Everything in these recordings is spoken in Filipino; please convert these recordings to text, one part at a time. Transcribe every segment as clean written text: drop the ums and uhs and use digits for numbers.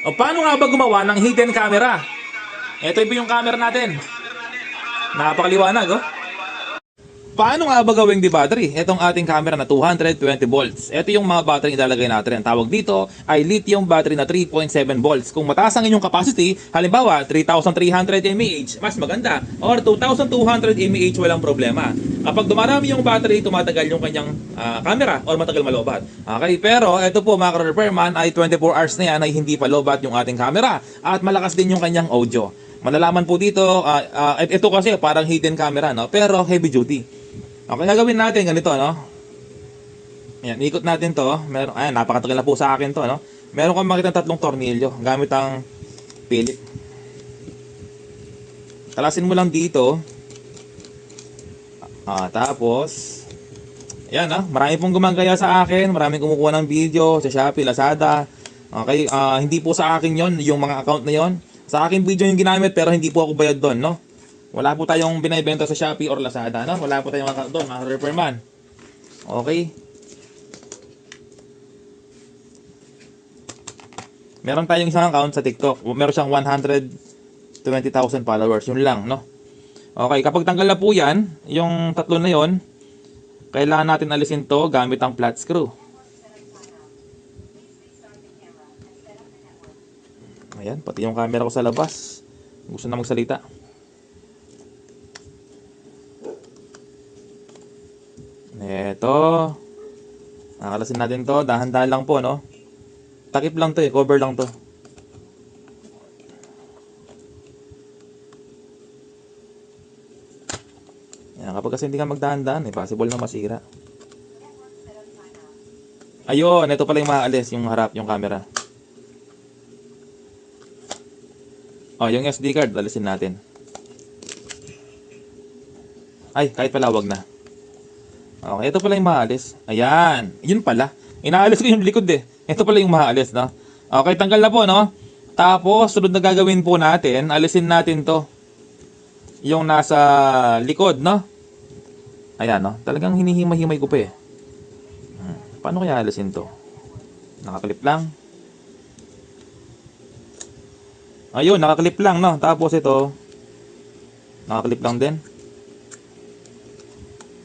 O paano nga ba gumawa ng hidden camera? Ito yung camera natin. Napakaliwanag, oh. Paano nga ba gawing battery? Itong ating camera na 220 volts. Ito yung mga battery ilalagay natin. Ang tawag dito ay lithium battery na 3.7 volts. Kung mataas ang inyong capacity, halimbawa 3,300 mAh, mas maganda. Or 2,200 mAh, walang problema. Kapag dumarami yung battery, tumatagal yung kanyang camera or matagal malobat. Okay, pero ito po mga repairman ay 24 hours na yan ay hindi pa lobat yung ating camera. At malakas din yung kanyang audio. Malalaman po dito, ito kasi parang hidden camera, no? Pero heavy duty. Okay, gagawin natin ganito, no? Ayan, ikot natin to. Meron, ayan, napakatagal na po sa akin to, no? Meron kang makita tatlong tornilyo gamit ang pilit. Talasin mo lang dito. Tapos, ayan, marami pong gumagaya sa akin. Maraming kumukuha ng video sa Shopee, Lazada. Okay, hindi po sa akin yon yung mga account na yon. Sa akin video yung ginamit pero hindi po ako bayad doon, no? Wala po tayong binibenta sa Shopee or Lazada, no? Wala po tayong account doon, mga repairman. Okay. Meron tayong isang account sa TikTok. Meron siyang 120,000 followers. Yun lang, no? Okay, kapag tanggal na po yan, yung tatlo na yon, kailangan natin alisin to gamit ang flat screw. Ayan, pati yung camera ko sa labas. Gusto na magsalita. Eto. Nakalasin natin to. Dahan-dahan lang po, no? Takip lang to, cover lang to. Ayan, kapag kasi hindi ka magdahan-dahan, possible na masira. Ayun, ito pala yung maalis, yung harap, yung camera. Yung SD card, alisin natin. Ay, kahit pala, wag na. Okay, ito pala yung maalis. Ayan, yun pala. Inaalis ko yung likod eh. Ito pala yung maalis, no? Okay, tanggal na po, no? Tapos, sunod na gagawin po natin, alisin natin to. Yung nasa likod, no? Ayan, no? Talagang hinihimay-himay ko pa eh. Paano kaya alisin to? Nakaklip lang. Ayun, nakaklip lang, no? Tapos ito, nakaklip lang din.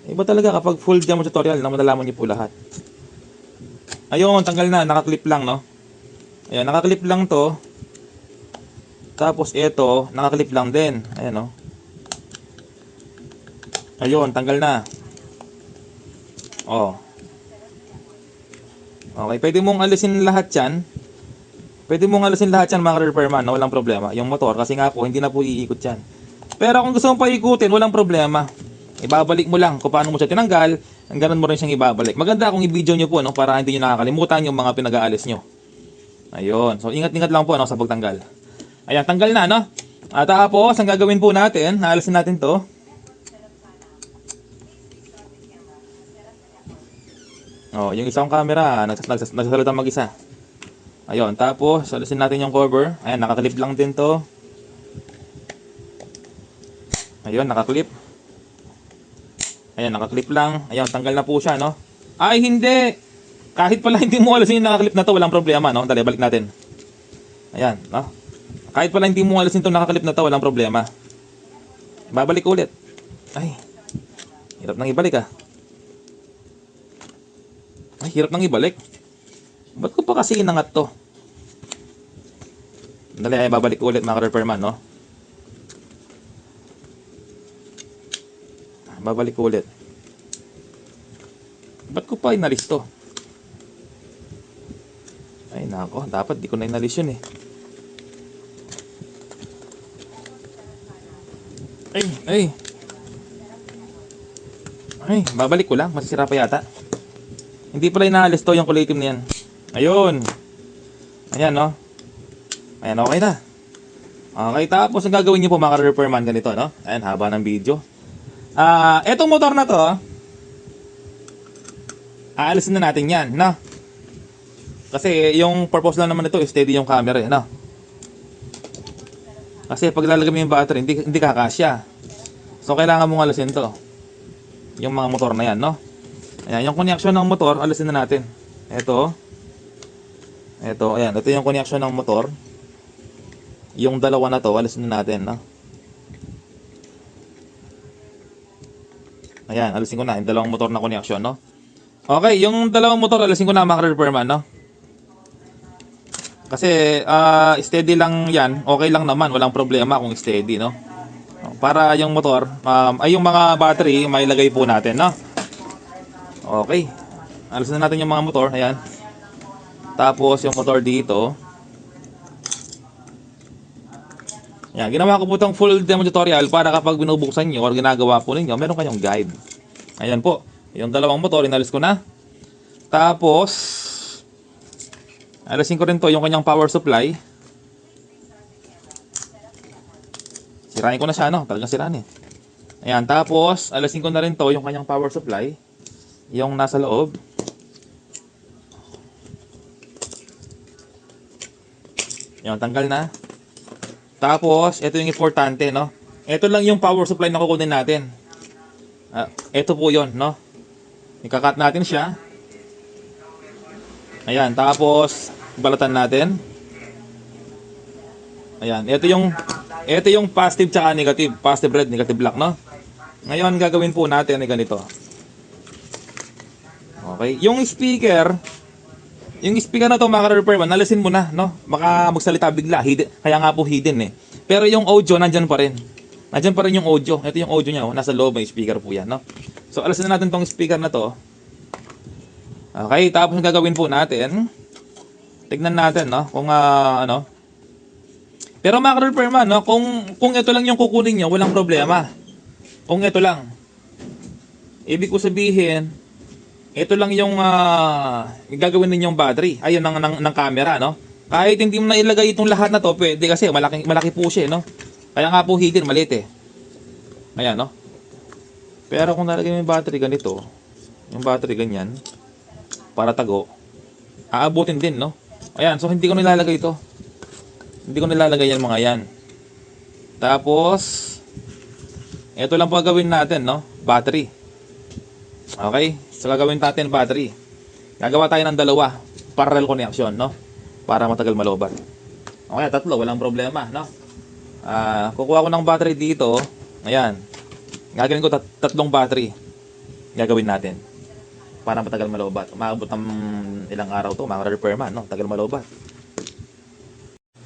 Iba talaga kapag full demo tutorial na malalaman niyo po lahat. Ayun, tanggal na, nakaklip lang, no? Ayan, nakaklip lang to. Tapos ito, nakaklip lang din. Ayan, no? Ayun, tanggal na. Okay, pwede mong alisin lahat yan. Pwede mong alisin lahat yan mga repairman, no? Walang problema. Yung motor, kasi nga po, hindi na po iikot yan. Pero kung gusto mong paikutin, walang problema. Ibabalik mo lang kung paano mo siya tinanggal, ang ganun mo rin siyang ibabalik. Maganda kung i-video nyo po, no, para hindi nyo nakakalimutan yung mga pinag-aalis nyo. Ayun. So, ingat-ingat lang po, no, sa pagtanggal. Ayan, tanggal na, no? At tapos, ang gagawin po natin, naalisin natin to. Yung isang camera, nagsasalita mag-isa. Ayun, tapos, alisin natin yung cover. Ayan, nakaklip lang din to. Ayun, nakaklip. Ayan, nakaklip lang. Ayan, tanggal na po siya, no? Ay, hindi! Kahit pala hindi mo alisin yung nakaklip na to, walang problema, no? Dali, balik natin. Ayan, no? Kahit pala hindi mo alisin itong nakaklip na to, walang problema. Babalik ulit. Ay, hirap nang ibalik, Ay, hirap nang ibalik. Ba't ko pa kasi inangat to? Dali, ay, babalik ulit mga repairman, no? Babalik ulit. Ba't ko pa inalis to? Ay nako, dapat di ko na inalis yun eh. Ay, babalik ko lang. Masisira pa yata. Hindi pala inaalis to yung kulay itim na yan. Ayun. Ayan, no? Ayan, okay na. Okay, tapos ang gagawin niyo po mga repairman ganito, no? Ayan, haba ng video. Etong motor na to, aalisin na natin yan, no? Kasi yung purpose lang naman nito, steady yung camera, no? Kasi pag lalagay mo yung battery, hindi kakasya. So, kailangan mong alisin to. Yung mga motor na yan, no? Ayan, yung connection ng motor, alisin na natin. Ito. Ito, ayan. Ito yung connection ng motor. Yung dalawa na to, alisin na natin, no? Ayan, alisin ko na. Yung dalawang motor na connection, no? Okay, yung dalawang motor, alisin ko na mga repairman, no? Kasi, steady lang yan. Okay lang naman. Walang problema kung steady, no? Para yung motor, ay yung mga battery, may lagay po natin, no? Okay. Alisin na natin yung mga motor. Ayan. Tapos, yung motor dito. Yan, ginawa ko po itong full demo tutorial para kapag binubuksan nyo or ginagawa po ninyo, meron kayong guide. Ayan po, yung dalawang motor, inalis ko na. Tapos, alisin ko rin to yung kanyang power supply. Sirain ko na siya, no? Talagang siraan eh. Ayan, tapos, alisin ko na rin to yung kanyang power supply. Yung nasa loob. Yan, tanggal na. Tapos, ito yung importante, no? Ito lang yung power supply na kukunin natin. Ito po yon, no? Ikakat natin siya. Ayan, tapos, balatan natin. Ayan, ito yung positive tsaka negative. Positive red, negative black, no? Ngayon, gagawin po natin ay ganito. Okay, yung speaker na to mga repairman, nalisin mo na, no? Baka magsalita bigla, hidden, kaya nga po hidden eh. Pero yung audio, nandyan pa rin. Nandyan pa rin yung audio. Ito yung audio niya, oh. Nasa loob, may speaker po yan, no? So, alisin na natin tong speaker na to. Okay, tapos yung gagawin po natin, tignan natin, no? Kung ano. Pero mga repairman, no? Kung ito lang yung kukunin nyo, walang problema. Kung ito lang. Ibig ko sabihin, ito lang yung gagawin ninyong battery. Ayun ng camera, no? Kahit hindi mo na ilagay itong lahat na to, pwede kasi malaki po siya, no? Kaya nga po hidden, maliit eh. Ayan, no? Pero kung nalagay mo yung battery ganito, yung battery ganyan, para tago, aabutin din, no? Ayan, so hindi ko nilalagay ito. Hindi ko nilalagay yan mga yan. Tapos, ito lang po gagawin natin, no? Battery. Okay? So gagawin natin battery. Gagawa tayo ng dalawa. Parallel connection, no? Para matagal malobat. Okay, tatlo. Walang problema, no? Kukuha ko ng battery dito. Ayan. Gagawin ko tatlong battery. Gagawin natin. Para matagal malobat. Umaabot ng ilang araw to, mga repairman, no? Tagal malobat.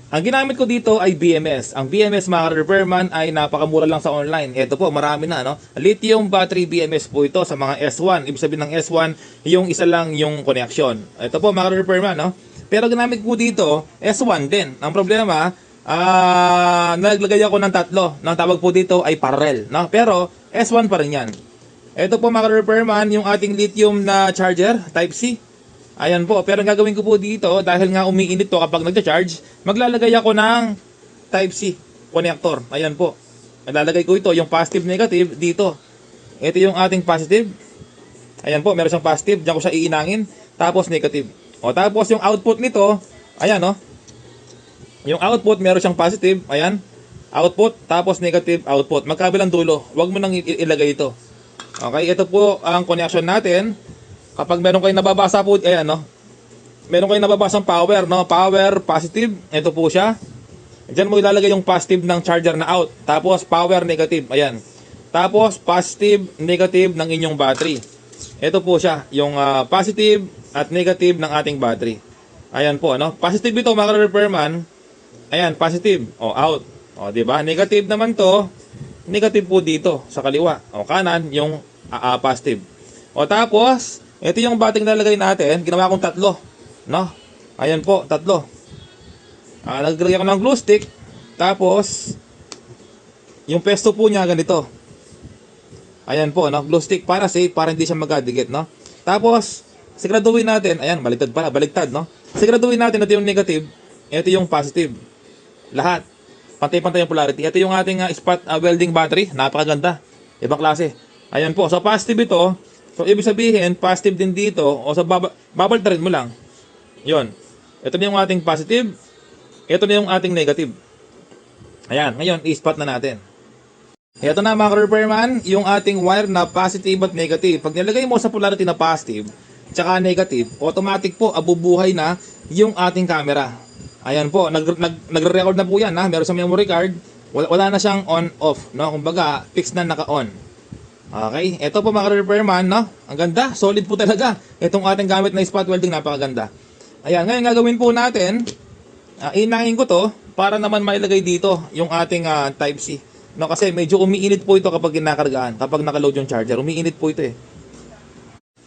Ang ginamit ko dito ay BMS. Ang BMS mga repairman ay napakamura lang sa online. Ito po, marami na, no? Lithium battery BMS po ito sa mga S1. Ibig sabihin ng S1, yung isa lang yung connection. Ito po mga repairman, no? Pero ginamit ko dito, S1 din. Ang problema, naglagay ako ng tatlo. Ang tawag po dito ay parallel, no? Pero S1 pa rin yan. Ito po mga repairman, yung ating lithium na charger, Type C. Ayan po, pero ang gagawin ko po dito, dahil nga umiinit to kapag nagcha-charge, maglalagay ako ng Type C connector. Ayan po. Maglalagay ko ito, yung positive negative dito. Ito yung ating positive. Ayan po, meron siyang positive, diyan ko siya iinangin, tapos negative. O tapos yung output nito, ayan no. Yung output meron siyang positive, ayan. Output, tapos negative output. Magkabilang dulo. Huwag mo nang ilagay ito. Okay, ito po ang connection natin. Kapag meron kayong nababasa po, ayan, no? Meron kayong nababasang power, no? Power, positive. Ito po siya. Diyan mo ilalagay yung positive ng charger na out. Tapos, power, negative. Ayan. Tapos, positive, negative ng inyong battery. Ito po siya. Yung positive at negative ng ating battery. Ayan po, no? Positive ito, mga repairman. Ayan, positive. O, out. O, diba? Negative naman to. Negative po dito, sa kaliwa. O, kanan, yung positive. O, tapos, ito yung battery na nalagay natin. Ginawa kong tatlo. No? Ayan po, tatlo. Naglagay ako ng glue stick. Tapos, yung pesto po niya ganito. Ayan po, no? Glue stick para safe, para hindi siya magkadikit, no? Tapos, siguraduhin natin. Ayan, baliktad pala, baliktad, no? Siguraduhin natin ito yung negative. Ito yung positive. Lahat. Pantay-pantay yung polarity. Ito yung ating spot welding battery. Napakaganda. Ibang klase. Ayan po. So, positive ito. So, ibig sabihin, positive din dito, o sa babaltarin mo lang. Yun. Ito na yung ating positive. Ito na yung ating negative. Ayan. Ngayon, i-spot na natin. Ito na mga repairman, yung ating wire na positive at negative. Pag nilagay mo sa polarity na positive, tsaka negative, automatic po abubuhay na yung ating camera. Ayan po, nagre-record na po yan ha. Meron sa memory card, wala na siyang on-off, no? Kumbaga, fixed na naka-on. Okay, ito po mga repairman, no? Ang ganda, solid po talaga. Itong ating gamit na spot welding, napakaganda. Ayan, ngayon gagawin po natin, inahin ko to para naman mailagay dito yung ating Type-C. No, kasi medyo umiinit po ito kapag kinakargaan, kapag nakaload yung charger. Umiinit po ito eh.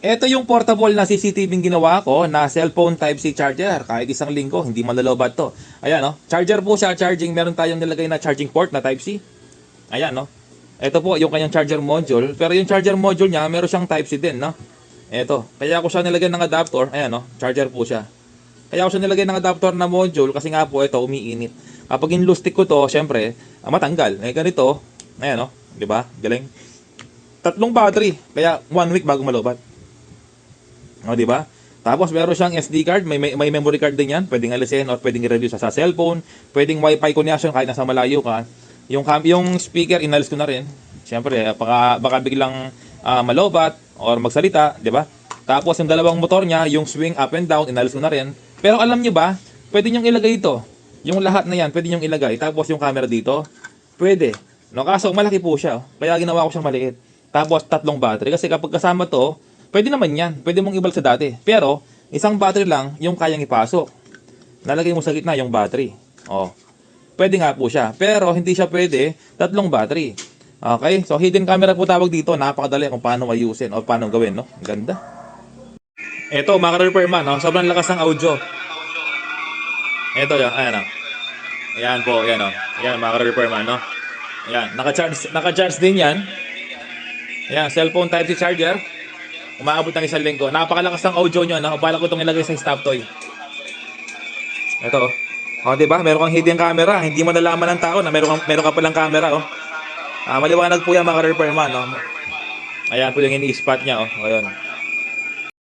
Ito yung portable na CCTV ginawa ko na cellphone Type-C charger. Kahit isang linggo, hindi malalobat to. Ayan, no? Charger po siya, charging. Meron tayong nilagay na charging port na Type-C. Ayan, no? Ito po yung kanyang charger module. Pero yung charger module niya, meron siyang Type-C din, no? Ito. Kaya ako siya nilagyan ng adapter. Ayan, no? Charger po siya. Kaya ako siya nilagyan ng adapter na module kasi nga po ito, umiinit. Kapag in-loose stick ko to, syempre, matanggal. Eh, ganito. Ayan, no? Di ba? Galing. 3 battery. Kaya 1 week bago malobat. O, di ba? Tapos meron siyang SD card, may memory card din yan, pwedeng alisin or pwedeng i-review sa cellphone, pwedeng Wi-Fi connection kahit nasa malayo ka. Yung speaker inalis ko na rin. Siyempre, baka biglang malobat or magsalita, di ba? Tapos yung dalawang motor niya, yung swing up and down, inalis ko na rin. Pero alam niyo ba, pwede niyong ilagay ito. Yung lahat na yan, pwede niyong ilagay. Tapos yung camera dito, pwede. No, kaso malaki po siya. Kaya ginawa ko siyang maliit. Tapos 3 battery. Kasi kapag kasama to, pwede naman yan. Pwede mong ibalik sa dati. Pero, isang battery lang yung kayang ipasok. Nalagay mo sa gitna yung battery. Oh. Pwede nga po siya. Pero, hindi siya pwede 3 battery. Okay? So, hidden camera po tawag dito. Napakadali kung paano ayusin o paano gawin, no? Ganda. Ito, mga repairman, no? Sobrang lakas ng audio. Ito yan, ayan o. Ayan po, ayan o. Ayan, mga repairman, no? Ayan, naka-charge din yan. Ayan, cellphone Type-C charger. Umaabot ng 1 linggo. Napakalakas ng audio nyo, no? Bala ko itong ilagay sa stop toy. Ito, o, diba? Meron kang hidden camera. Hindi mo nalaman ng tao na meron ka palang camera, oh. Maliwanag po yan, mga repairman, no? Ayan po yung ini-spot niya, oh. Ayan.